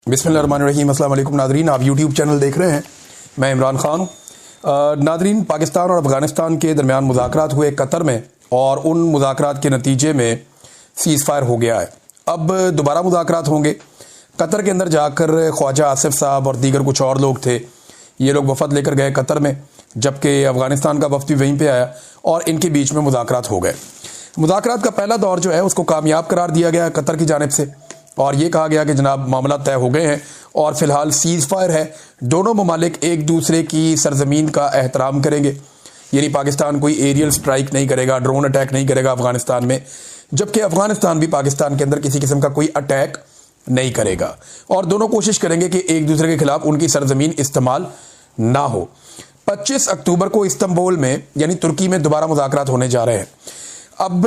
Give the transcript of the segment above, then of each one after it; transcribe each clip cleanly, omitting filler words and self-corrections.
बिस्मिल्लाहिर्रहमानिर्रहीम। अस्सलाम वालेकुम नादरीन, आप यूट्यूब चैनल देख रहे हैं। मैं इमरान खान हूँ। नादरीन, पाकिस्तान और अफ़गानिस्तान के दरमियान मुज़ाकरात हुए कतर में, और उन मुज़ाकरात के नतीजे में सीज़ फायर हो गया है। अब दोबारा मुज़ाकरात होंगे। कतर के अंदर जाकर ख्वाजा आसिफ साहब और दीगर कुछ और लोग थे, ये लोग वफ़द लेकर गए कतर में, जबकि अफ़गानिस्तान का वफ़द भी वहीं पर आया और इनके बीच में मुज़ाकरात हो गए। मुज़ाकरात का पहला दौर जो है उसको कामयाब करार दिया गया कतर की जानिब से, और ये कहा गया कि जनाब मामला तय हो गए हैं और फिलहाल सीज़ फायर है। दोनों ममालिक एक दूसरे की सरजमीन का एहतराम करेंगे, यानी पाकिस्तान कोई एरियल स्ट्राइक नहीं करेगा, ड्रोन अटैक नहीं करेगा अफगानिस्तान में, जबकि अफगानिस्तान भी पाकिस्तान के अंदर किसी किस्म का कोई अटैक नहीं करेगा। और दोनों कोशिश करेंगे कि एक दूसरे के खिलाफ उनकी सरजमीन इस्तेमाल ना हो। 25 अक्टूबर को इस्तांबुल में यानी तुर्की में दोबारा मुज़ाकरात होने जा रहे हैं। अब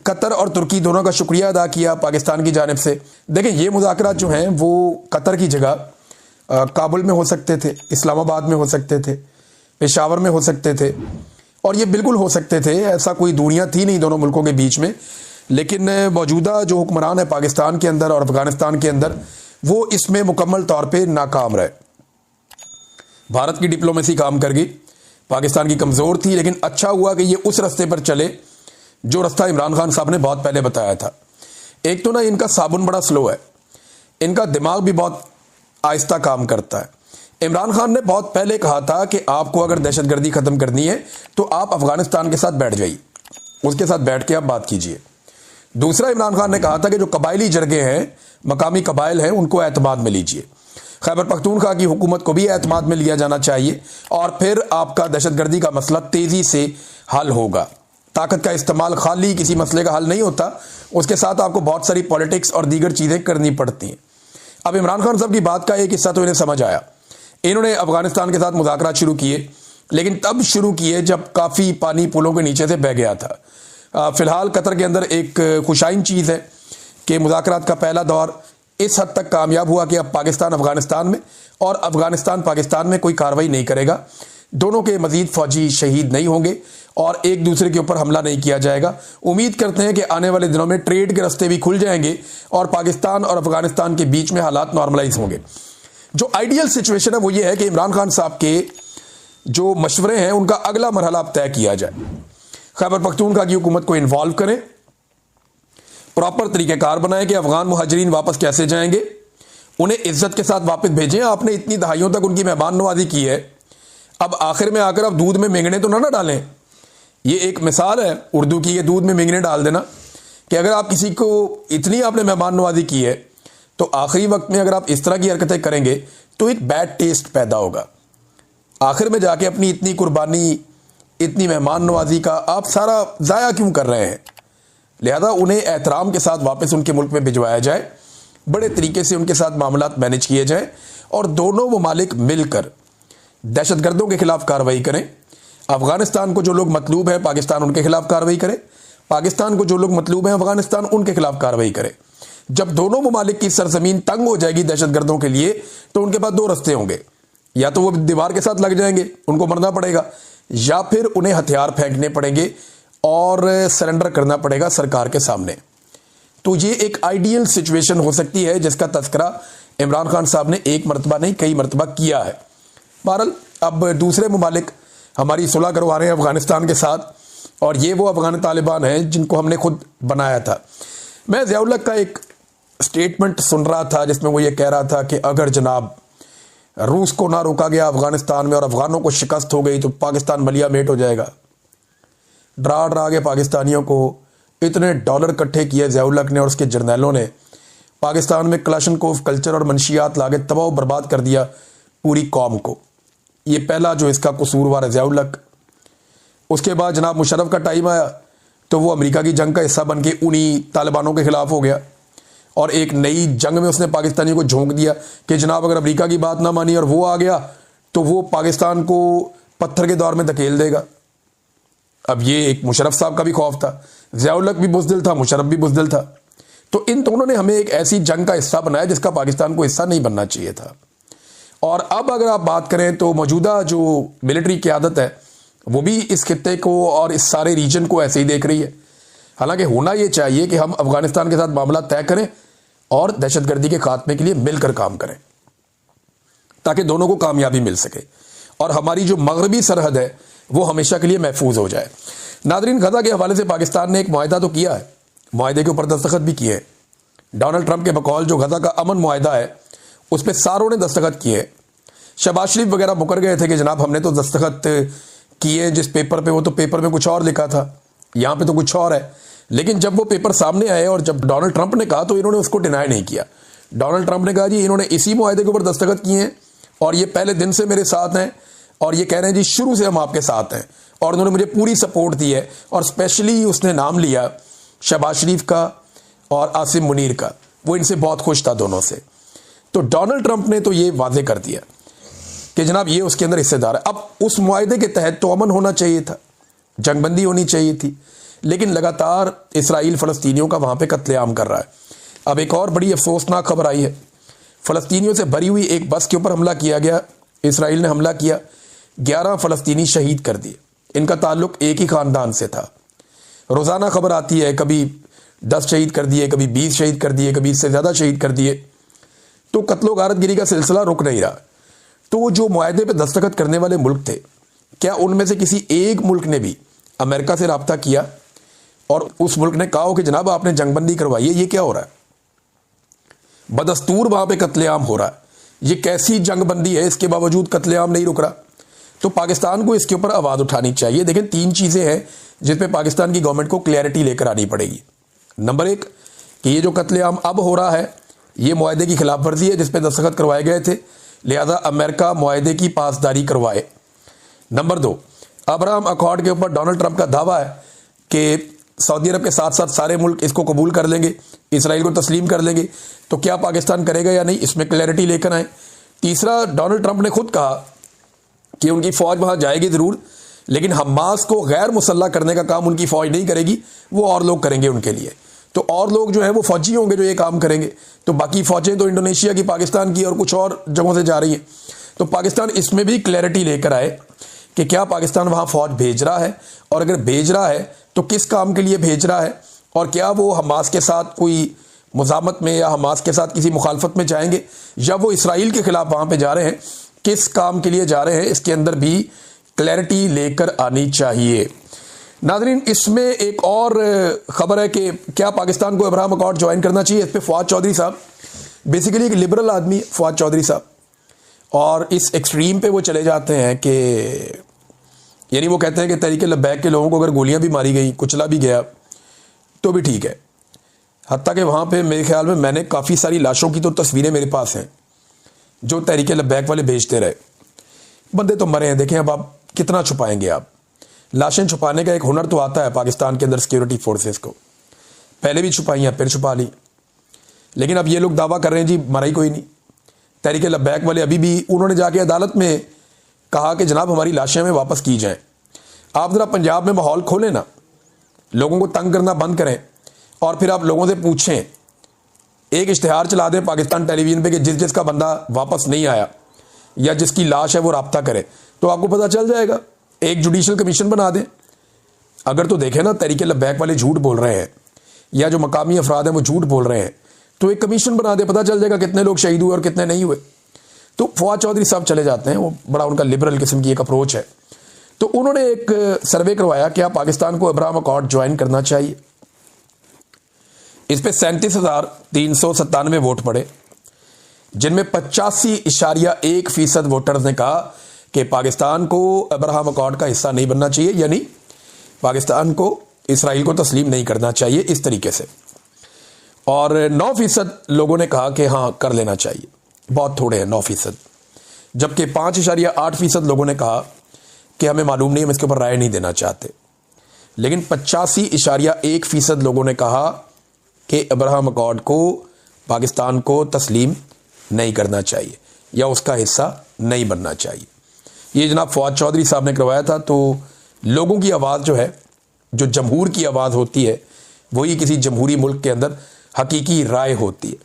कतर और तुर्की दोनों का शुक्रिया अदा किया पाकिस्तान की जानिब से। देखें, ये मुज़ाकरात जो हैं वो कतर की जगह काबुल में हो सकते थे, इस्लामाबाद में हो सकते थे, पेशावर में हो सकते थे, और ये बिल्कुल हो सकते थे। ऐसा कोई दूरियां थी नहीं दोनों मुल्कों के बीच में। लेकिन मौजूदा जो हुक्मरान है पाकिस्तान के अंदर और अफगानिस्तान के अंदर, वो इसमें मुकम्मल तौर पर नाकाम रहे। भारत की डिप्लोमेसी काम कर गई, पाकिस्तान की कमज़ोर थी, लेकिन अच्छा हुआ कि ये उस रास्ते पर चले जो रास्ता इमरान खान साहब ने बहुत पहले बताया था। एक तो ना इनका साबुन बड़ा स्लो है, इनका दिमाग भी बहुत आहिस्ता काम करता है। इमरान खान ने बहुत पहले कहा था कि आपको अगर दहशतगर्दी ख़त्म करनी है तो आप अफगानिस्तान के साथ बैठ जाइए, उसके साथ बैठ के आप बात कीजिए। दूसरा, इमरान खान ने कहा था कि जो कबायली जरगे हैं, मकामी कबाइल हैं, उनको एतमाद में लीजिए। खैबर पख्तूनख्वा की हुकूमत को भी एतमाद में लिया जाना चाहिए, और फिर आपका दहशतगर्दी का मसला तेज़ी से हल होगा। ताकत का इस्तेमाल खाली किसी मसले का हल नहीं होता, उसके साथ आपको बहुत सारी पॉलिटिक्स और दीगर चीज़ें करनी पड़ती हैं। अब इमरान खान साहब की बात का एक हिस्सा तो इन्हें समझ आया। इन्होंने अफगानिस्तान के साथ मुज़ाकरात शुरू किए, लेकिन तब शुरू किए जब काफ़ी पानी पुलों के नीचे से बह गया था। फ़िलहाल कतर के अंदर एक खुशाइन चीज़ है कि मुज़ाकरात का पहला दौर इस हद तक कामयाब हुआ कि अब पाकिस्तान अफगानिस्तान में और अफगानिस्तान पाकिस्तान में कोई कार्रवाई नहीं करेगा। दोनों के मजीद फौजी शहीद नहीं होंगे और एक दूसरे के ऊपर हमला नहीं किया जाएगा। उम्मीद करते हैं कि आने वाले दिनों में ट्रेड के रास्ते भी खुल जाएंगे और पाकिस्तान और अफगानिस्तान के बीच में हालात नॉर्मलाइज होंगे। जो आइडियल सिचुएशन है वो ये है कि इमरान खान साहब के जो मशवरे हैं उनका अगला मरहला अब तय किया जाए। खैबर पख्तूनख्वा की हुकूमत को इन्वॉल्व करें, प्रॉपर तरीक़ेकार बनाएं कि अफगान मुहाजिरीन वापस कैसे जाएंगे, उन्हें इज्जत के साथ वापस भेजें। आपने इतनी दहाइयों तक उनकी मेहमान नवाजी की है, अब आखिर में आकर अब दूध में मेंगने तो ना डालें। ये एक मिसाल है उर्दू की, ये दूध में मेंगने डाल देना, कि अगर आप किसी को इतनी आपने मेहमान नवाजी की है तो आखिरी वक्त में अगर आप इस तरह की हरकतें करेंगे तो एक बैड टेस्ट पैदा होगा। आखिर में जाके अपनी इतनी कुर्बानी, इतनी मेहमान नवाजी का आप सारा ज़ाया क्यों कर रहे हैं? लिहाजा उन्हें एहतराम के साथ वापस उनके मुल्क में भिजवाया जाए, बड़े तरीके से उनके साथ मामलात मैनेज किए जाए, और दोनों ममालिक मिलकर दहशतगर्दों के खिलाफ कार्रवाई करें। अफगानिस्तान को जो लोग मतलूब हैं पाकिस्तान उनके खिलाफ कार्रवाई करे, पाकिस्तान को जो लोग मतलूब हैं अफगानिस्तान उनके खिलाफ कार्रवाई करे। जब दोनों ममालिक की सरजमीन तंग हो जाएगी दहशतगर्दों के लिए, तो उनके पास दो रास्ते होंगे, या तो वो दीवार के साथ लग जाएंगे, उनको मरना पड़ेगा, या फिर उन्हें हथियार फेंकने पड़ेंगे और सरेंडर करना पड़ेगा सरकार के सामने। तो ये एक आइडियल सिचुएशन हो सकती है जिसका तस्करा इमरान खान साहब ने एक मरतबा नहीं कई मरतबा किया है। बहरहाल अब दूसरे ममालिक हमारी सुलह करवा रहे हैं अफगानिस्तान के साथ, और ये वो अफगान तालिबान हैं जिनको हमने खुद बनाया था। मैं ज़ियाउल हक का एक स्टेटमेंट सुन रहा था जिसमें वो ये कह रहा था कि अगर जनाब रूस को ना रोका गया अफगानिस्तान में और अफगानों को शिकस्त हो गई तो पाकिस्तान मलिया मेट हो जाएगा। डरा डरा के पाकिस्तानियों को इतने डॉलर इकट्ठे किए ज़ियाउल हक ने और उसके जर्नैलों ने, पाकिस्तान में क्लाशनकोव कल्चर और मनशियात लाके तबाह बर्बाद कर दिया पूरी कौम को। ये पहला जो इसका कसूरवार है ज़ियाउल हक। उसके बाद जनाब मुशर्रफ का टाइम आया तो वो अमेरिका की जंग का हिस्सा बन के उन्हीं तालिबानों के खिलाफ हो गया, और एक नई जंग में उसने पाकिस्तानियों को झोंक दिया कि जनाब अगर अमेरिका की बात ना मानी और वो आ गया तो वो पाकिस्तान को पत्थर के दौर में धकेल देगा। अब ये एक मुशर्रफ साहब का भी खौफ था, ज़ियाउल हक भी बुज़दिल था, मुशर्रफ भी बुज़दिल था। तो इन दोनों ने हमें एक ऐसी जंग का हिस्सा बनाया जिसका पाकिस्तान को हिस्सा नहीं बनना चाहिए था। और अब अगर आप बात करें तो मौजूदा जो मिलिट्री क़यादत है वो भी इस खित्ते को और इस सारे रीजन को ऐसे ही देख रही है। हालांकि होना ये चाहिए कि हम अफगानिस्तान के साथ मामला तय करें और दहशतगर्दी के खात्मे के लिए मिलकर काम करें ताकि दोनों को कामयाबी मिल सके और हमारी जो मगरबी सरहद है वो हमेशा के लिए महफूज हो जाए। नादरीन, गजा के हवाले से पाकिस्तान ने एक मुआहदा तो किया है, मुआहदे के ऊपर दस्तखत भी किए हैं। डोनाल्ड ट्रंप के बकौल जो गजा का अमन मुआहदा है उस पर सारों ने दस्तखत किए। शहबाज शरीफ वगैरह मुकर गए थे कि जनाब हमने तो दस्तखत किए जिस पेपर पे, वो तो पेपर में कुछ और लिखा था, यहाँ पे तो कुछ और है। लेकिन जब वो पेपर सामने आए और जब डोनाल्ड ट्रंप ने कहा तो इन्होंने उसको डिनाई नहीं किया। डोनाल्ड ट्रंप ने कहा जी इन्होंने इसी मुआहदे के ऊपर दस्तखत किए हैं और ये पहले दिन से मेरे साथ हैं और ये कह रहे हैं जी शुरू से हम आपके साथ हैं, और उन्होंने मुझे पूरी सपोर्ट दी है। और स्पेशली उसने नाम लिया शहबाज शरीफ का और आसिम मुनीर का, वो इनसे बहुत खुश था दोनों से। तो डोनाल्ड ट्रंप ने तो ये वाजे कर दिया कि जनाब ये उसके अंदर हिस्सेदार है। अब उस मुआहदे के तहत तो अमन होना चाहिए था, जंगबंदी होनी चाहिए थी, लेकिन लगातार इसराइल फ़लस्तीनियों का वहाँ पे कत्लेआम कर रहा है। अब एक और बड़ी अफसोसनाक खबर आई है, फ़लस्तीनियों से भरी हुई एक बस के ऊपर हमला किया गया, इसराइल ने हमला किया, 11 फ़लस्तीनी शहीद कर दिए। इनका ताल्लुक एक ही ख़ानदान से था। रोज़ाना खबर आती है, कभी 10 शहीद कर दिए, कभी 20 शहीद कर दिए, कभी इससे ज़्यादा शहीद कर दिए। तो कत्लो गारतगिरी का सिलसिला रुक नहीं रहा। तो जो मुआहदे पे दस्तखत करने वाले मुल्क थे, क्या उनमें से किसी एक मुल्क ने भी अमेरिका से रब्ता किया और उस मुल्क ने कहा हो कि जनाब आपने जंगबंदी करवाई है, ये क्या हो रहा है? बदस्तूर वहां पे कत्लेआम हो रहा है, ये कैसी जंगबंदी है, इसके बावजूद कत्लेआम नहीं रुक रहा। तो पाकिस्तान को इसके ऊपर आवाज़ उठानी चाहिए। देखें, 3 चीज़ें हैं जिस पे पाकिस्तान की गवर्नमेंट को क्लैरिटी लेकर आनी पड़ेगी। नंबर 1 कि ये जो कत्लेआम अब हो रहा है ये मुआहदे की खिलाफ वर्जी है जिस पे दस्तखत करवाए गए थे, लिहाजा अमेरिका मुआहदे की पासदारी करवाए। नंबर 2, अब्राहम अकॉर्ड के ऊपर डोनाल्ड ट्रंप का दावा है कि सऊदी अरब के साथ साथ सारे मुल्क इसको कबूल कर लेंगे, इसराइल को तस्लीम कर लेंगे। तो क्या पाकिस्तान करेगा या नहीं, इसमें क्लैरिटी लेकर आए। तीसरा, डोनाल्ड ट्रंप ने खुद कहा कि उनकी फ़ौज वहाँ जाएगी ज़रूर, लेकिन हमास को गैर मुसल्लह करने का काम उनकी फ़ौज नहीं करेगी, वो और लोग करेंगे उनके लिए। तो और लोग जो है वो फ़ौजी होंगे जो ये काम करेंगे। तो बाकी फ़ौजें तो इंडोनेशिया की, पाकिस्तान की और कुछ और जगहों से जा रही हैं। तो पाकिस्तान इसमें भी क्लैरिटी लेकर आए कि क्या पाकिस्तान वहाँ फ़ौज भेज रहा है, और अगर भेज रहा है तो किस काम के लिए भेज रहा है, और क्या वो हमास के साथ कोई मुज़ामत में या हमास के साथ किसी मुखालफत में जाएंगे, या वो इसराइल के ख़िलाफ़ वहाँ पे जा रहे हैं, किस काम के लिए जा रहे हैं, इसके अंदर भी क्लैरिटी लेकर आनी चाहिए। नाज़रीन, इसमें एक और ख़बर है कि क्या पाकिस्तान को अब्राहम अकॉर्ड ज्वाइन करना चाहिए। इस पर फ़वाद चौधरी साहब बेसिकली एक लिबरल आदमी है, फ़वाद चौधरी साहब, और इस एक्सट्रीम पे वो चले जाते हैं कि यानी वो कहते हैं कि तहरीक लब्बैक के लोगों को अगर गोलियां भी मारी गई, कुचला भी गया तो भी ठीक है। हत्ता कि वहाँ पे मेरे ख्याल में मैंने काफ़ी सारी लाशों की तो तस्वीरें मेरे पास हैं जो तहरीक लब्बैक वाले भेजते रहे। बंदे तो मरे हैं, देखें अब आप कितना छुपाएंगे। आप लाशें छुपाने का एक हुनर तो आता है पाकिस्तान के अंदर सिक्योरिटी फोर्सेस को, पहले भी छुपाई हैं फिर छुपा ली, लेकिन अब ये लोग दावा कर रहे हैं जी मरा ही कोई नहीं। तहरीक लब्बैक वाले अभी भी उन्होंने जाके अदालत में कहा कि जनाब हमारी लाशें हमें वापस की जाएं। आप ज़रा पंजाब में माहौल खोलें ना, लोगों को तंग करना बंद करें और फिर आप लोगों से पूछें, एक इश्तिहार चला दें पाकिस्तान टेलीविज़न पे कि जिस जिसका बंदा वापस नहीं आया या जिसकी लाश है वो रब्ता करे, तो आपको पता चल जाएगा। एक जुडिशल कमीशन बना दें। अगर तो देखें ना तहरीक लब्बैक वाले झूठ बोल रहे हैं या जो मकामी अफराद हैं वो झूठ बोल रहे हैं, तो एक कमीशन बना दे, पता चल जाएगा कितने लोग शहीद हुए और कितने नहीं हुए। तो फवाद चौधरी साहब चले जाते हैं, वो बड़ा उनका लिबरल किस्म की एक अप्रोच है। तो उन्होंने एक सर्वे करवाया क्या पाकिस्तान को अब्राहम अकॉर्ड ज्वाइन करना चाहिए। इस पे 37,397 वोट पड़े, जिनमें 85.1% वोटर्स ने कहा कि पाकिस्तान को अब्राहम अकॉर्ड का हिस्सा नहीं बनना चाहिए, यानी पाकिस्तान को इसराइल को तस्लीम नहीं करना चाहिए इस तरीके से। और 9% लोगों ने कहा कि हाँ कर लेना चाहिए, बहुत थोड़े हैं 9%। जबकि 5.8% लोगों ने कहा कि हमें मालूम नहीं, हम इसके ऊपर राय नहीं देना चाहते। लेकिन 85.1% लोगों ने कहा कि अब्राहम अकॉर्ड को पाकिस्तान को तस्लीम नहीं करना चाहिए या उसका हिस्सा नहीं बनना चाहिए। ये जनाब फवाद चौधरी साहब ने करवाया था। तो लोगों की आवाज़ जो है, जो जमहूर की आवाज़ होती है, वही किसी जमहूरी मुल्क के अंदर हकीकी राय होती है।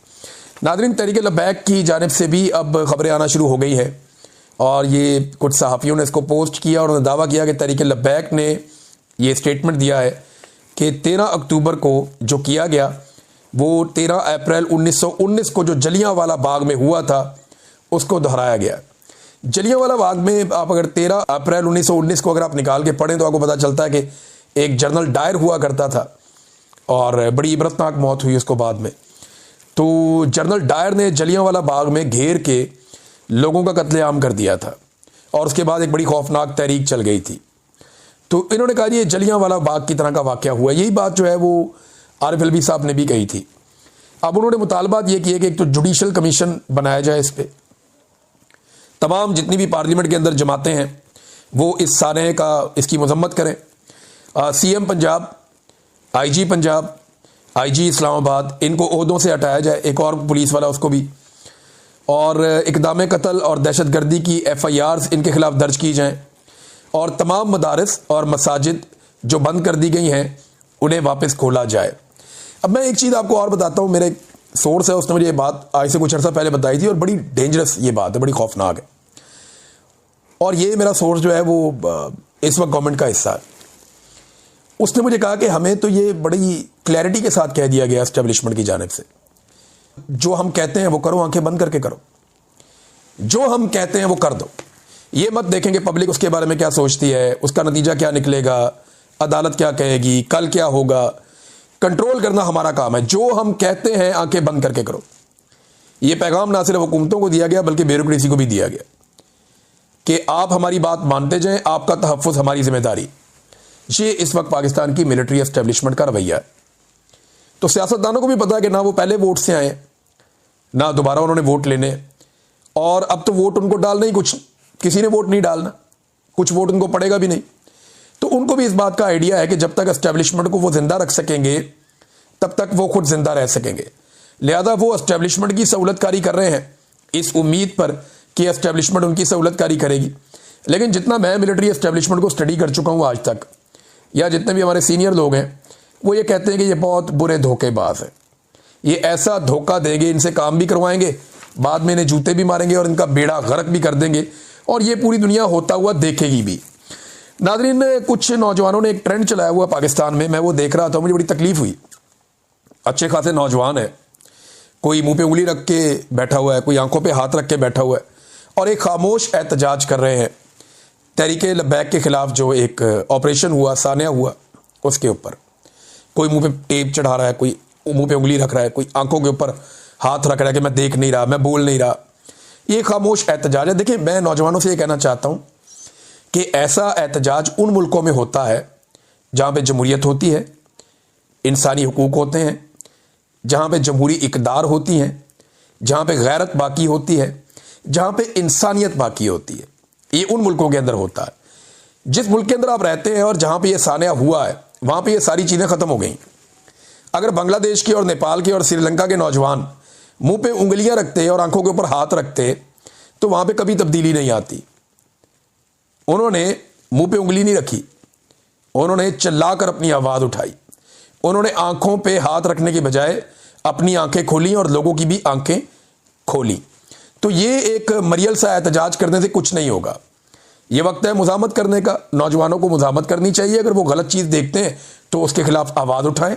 नादरीन, तहरीक लब्बैक की जानिब से भी अब खबरें आना शुरू हो गई है और ये कुछ सहाफ़ियों ने इसको पोस्ट किया और उन्होंने दावा किया कि तहरीक लब्बैक ने ये स्टेटमेंट दिया है कि 13 अक्टूबर को जो किया गया वो 13 अप्रैल 1919 को जो जलियांवाला बाग में हुआ था उसको दोहराया गया। जलियांवाला बाग में आप अगर 13 अप्रैल 1919 को अगर आप निकाल के पढ़ें तो आपको पता चलता है कि एक जनरल डायर हुआ करता था और बड़ी इबरतनाक मौत हुई उसको बाद में। तो जनरल डायर ने जलियांवाला बाग में घेर के लोगों का कत्लेआम कर दिया था और उसके बाद एक बड़ी खौफनाक तहरीक चल गई थी। तो इन्होंने कहा ये जलियांवाला बाग की तरह का वाक़या हुआ। यही बात जो है वो आरिफ अलवी साहब ने भी कही थी। अब उन्होंने मुतालबात ये किए कि एक तो जुडिशल कमीशन बनाया जाए, इस पर तमाम जितनी भी पार्लियामेंट के अंदर जमातें हैं वो इस साने का इसकी मजम्मत करें। CM Punjab, IG Punjab, IG Islamabad, इनको ओहदों से हटाया जाए, एक और पुलिस वाला उसको भी, और इक़दाम कत्ल और दहशत गर्दी की FIRs इनके खिलाफ दर्ज की जाएं और तमाम मदारस और मसाजिद जो बंद कर दी गई हैं उन्हें वापस खोला जाए। अब मैं एक चीज़ आपको और बताता हूँ, मेरे सोर्स है उसने मुझे ये बात आज से कुछ अर्सा पहले बताई थी और बड़ी डेंजरस ये बात है, बड़ी खौफनाक है। और ये मेरा सोर्स जो है वो इस वक्त गवर्नमेंट का हिस्सा है। उसने मुझे कहा कि हमें तो ये बड़ी क्लैरिटी के साथ कह दिया गया एस्टेब्लिशमेंट की जानिब से, जो हम कहते हैं वो करो, आंखें बंद करके करो, जो हम कहते हैं वो कर दो। ये मत देखेंगे पब्लिक उसके बारे में क्या सोचती है, उसका नतीजा क्या निकलेगा, अदालत क्या कहेगी, कल क्या होगा। कंट्रोल करना हमारा काम है। जो हम कहते हैं आंखें बंद करके करो। ये पैगाम ना सिर्फ हुकूमतों को दिया गया बल्कि ब्यूरोक्रेसी को भी दिया गया कि आप हमारी बात मानते जाएं, आपका तहफ़्फ़ुज़ हमारी जिम्मेदारी। ये इस वक्त पाकिस्तान की मिलिट्री एस्टेब्लिशमेंट का रवैया है। तो सियासतदानों को भी पता है कि ना वो पहले वोट से आए, ना दोबारा उन्होंने वोट लेने, और अब तो वोट उनको डालना ही कुछ, किसी ने वोट नहीं डालना, कुछ वोट उनको पड़ेगा भी नहीं। तो उनको भी इस बात का आइडिया है कि जब तक एस्टेब्लिशमेंट को वो जिंदा रख सकेंगे तब तक वो खुद जिंदा रह सकेंगे। लिहाजा वो एस्टेब्लिशमेंट की सहूलतकारी कर रहे हैं इस उम्मीद पर कि एस्टेब्लिशमेंट उनकी सहूलतकारी करेगी। लेकिन जितना मैं मिलिट्री एस्टेब्लिशमेंट को स्टडी कर चुका हूँ आज तक, या जितने भी हमारे सीनियर लोग हैं, वो ये कहते हैं कि ये बहुत बुरे धोखेबाज है। ये ऐसा धोखा देंगे, इनसे काम भी करवाएंगे, बाद में इन्हें जूते भी मारेंगे और इनका बेड़ा गर्क भी कर देंगे, और ये पूरी दुनिया होता हुआ देखेगी भी। नाज़रीन, कुछ नौजवानों ने एक ट्रेंड चलाया हुआ पाकिस्तान में, मैं वो देख रहा था, मुझे बड़ी तकलीफ हुई। अच्छे खासे नौजवान है, कोई मुंह पे उंगली रख के बैठा हुआ है, कोई आंखों पे हाथ रख के बैठा हुआ है, और एक खामोश एहतजाज कर रहे हैं तहरीके लब्बैक के खिलाफ। जो एक ऑपरेशन हुआ, सानिया हुआ, उसके ऊपर कोई मुंह पे टेप चढ़ा रहा है, कोई मुंह पे उंगली रख रहा है, कोई आंखों के ऊपर हाथ रख रहा है कि मैं देख नहीं रहा, मैं बोल नहीं रहा। ये खामोश एहतजाज है। देखिए, मैं नौजवानों से ये कहना चाहता हूँ कि ऐसा एहतजाज उन मुल्कों में होता है जहाँ पे जमहूरियत होती है, इंसानी हुकूक होते हैं, जहाँ पे जमहूरी इक़दार होती हैं, जहाँ पे गैरत बाकी होती है, जहाँ पे इंसानियत बाकी होती है। ये उन मुल्कों के अंदर होता है। जिस मुल्क के अंदर आप रहते हैं और जहाँ पे ये सानिया हुआ है, वहाँ पे ये सारी चीज़ें ख़त्म हो गई। अगर बांग्लादेश के और नेपाल के और श्रीलंका के नौजवान मुंह पे उंगलियां रखते और आंखों के ऊपर हाथ रखते तो वहाँ पे कभी तब्दीली नहीं आती। उन्होंने मुंह पे उंगली नहीं रखी, उन्होंने चिल्लाकर अपनी आवाज़ उठाई, उन्होंने आंखों पे हाथ रखने के बजाय अपनी आंखें खोली और लोगों की भी आंखें खोली। तो ये एक मरियल सा एहतजाज करने से कुछ नहीं होगा। ये वक्त है मुज़ामत करने का। नौजवानों को मुज़ामत करनी चाहिए। अगर वो गलत चीज़ देखते हैं तो उसके खिलाफ आवाज़ उठाएं,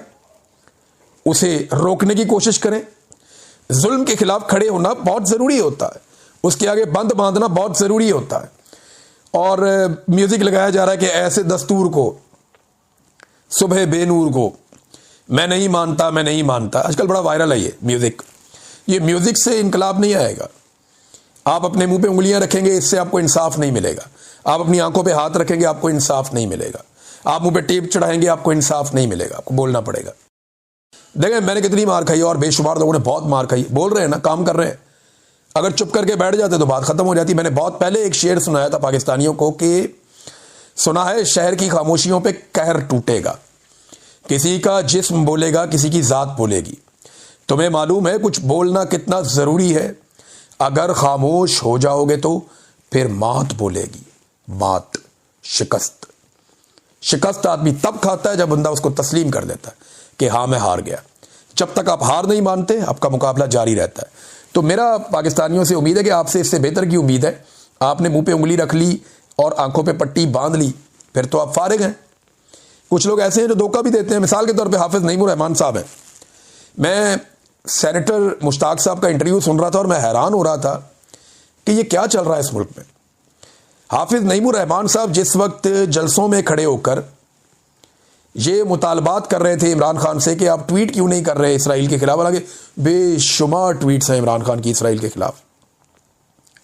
उसे रोकने की कोशिश करें। जुल्म के खिलाफ खड़े होना बहुत ज़रूरी होता है, उसके आगे बंद बांधना बहुत ज़रूरी होता है। और म्यूज़िक लगाया जा रहा है कि ऐसे दस्तूर को, सुबह बेनूर को, मैं नहीं मानता, मैं नहीं मानता। आजकल बड़ा वायरल है ये म्यूज़िक। ये म्यूज़िक से इनकलाब नहीं आएगा। आप अपने मुंह पे उंगलियां रखेंगे, इससे आपको इंसाफ नहीं मिलेगा। आप अपनी आंखों पे हाथ रखेंगे, आपको इंसाफ नहीं मिलेगा। आप मुंह पे टेप चढ़ाएंगे, आपको इंसाफ नहीं मिलेगा, आपको बोलना पड़ेगा। देखें, मैंने कितनी मार खाई और बेशुमार लोगों ने बहुत मार खाई। बोल रहे हैं ना, काम कर रहे हैं। अगर चुप करके बैठ जाते तो बात खत्म हो जाती। मैंने बहुत पहले एक शेर सुनाया था पाकिस्तानियों को कि सुना है शहर की खामोशियों पे कहर टूटेगा, किसी का जिस्म बोलेगा, किसी की जात बोलेगी। तुम्हें मालूम है कुछ बोलना कितना ज़रूरी है? अगर खामोश हो जाओगे तो फिर मात बोलेगी। मात, शिकस्त। शिकस्त आदमी तब खाता है जब बंदा उसको तस्लीम कर देता है कि हाँ मैं हार गया। जब तक आप हार नहीं मानते, आपका मुकाबला जारी रहता है। तो मेरा पाकिस्तानियों से उम्मीद है कि आपसे इससे बेहतर की उम्मीद है। आपने मुंह पे उंगली रख ली और आंखों पे पट्टी बांध ली, फिर तो आप फारिग हैं। कुछ लोग ऐसे हैं जो धोखा भी देते हैं। मिसाल के तौर पे हाफिज नईमुर रहमान साहब हैं, मैं सेनेटर मुश्ताक साहब का इंटरव्यू सुन रहा था और मैं हैरान हो रहा था कि ये क्या चल रहा है इस मुल्क में। हाफिज नईमुर रहमान साहब जिस वक्त जलसों में खड़े होकर ये मुतालबात कर रहे थे इमरान खान से कि आप ट्वीट क्यों नहीं कर रहे इसराइल के खिलाफ, हालांकि बेशुमार ट्वीट्स हैं इमरान खान की इसराइल के खिलाफ,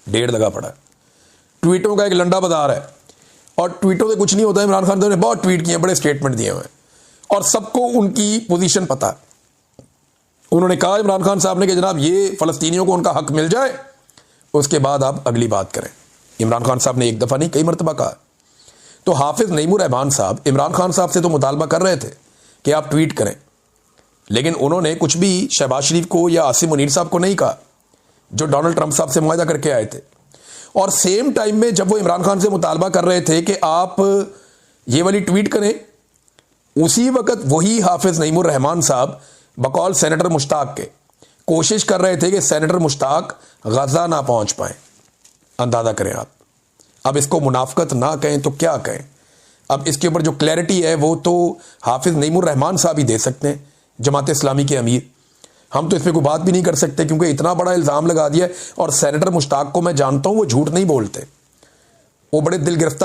ढेर लगा पड़ा है, ट्वीटों का एक लंडा बाजार है और ट्वीटों से कुछ नहीं होता। इमरान खान ने बहुत ट्वीट किए, बड़े स्टेटमेंट दिए हुए हैं और सबको उनकी पोजीशन पता है। उन्होंने कहा इमरान खान साहब ने कि जनाब ये फ़लस्तीनियों को उनका हक मिल जाए उसके बाद आप अगली बात करें। इमरान खान साहब ने एक दफ़ा नहीं कई मरतबा कहा। तो हाफिज नईमुर रहमान साहब इमरान खान साहब से तो मुतालबा कर रहे थे कि आप ट्वीट करें, लेकिन उन्होंने कुछ भी शहबाज शरीफ को या आसिम मुनीर साहब को नहीं कहा जो डोनाल्ड ट्रंप साहब से मुआहदा करके आए थे। और सेम टाइम में जब वो इमरान खान से मुतालबा कर रहे थे कि आप ये वाली ट्वीट करें, उसी वक्त वही हाफिज नईमुर रहमान साहब बकौल सेनेटर मुश्ताक के कोशिश कर रहे थे कि सेनेटर मुश्ताक गजा ना पहुंच पाए। अंदाजा करें आप। अब इसको मुनाफकत ना कहें तो क्या कहें। अब इसके ऊपर जो क्लैरिटी है वो तो हाफिज नईमुर रहमान साहब ही दे सकते हैं, जमात इस्लामी के अमीर। हम तो इस पर कोई बात भी नहीं कर सकते क्योंकि इतना बड़ा इल्ज़ाम लगा दिया। और सेनेटर मुश्ताक को मैं जानता हूं, वो झूठ नहीं बोलते, वो बड़े दिल गिरफ्तार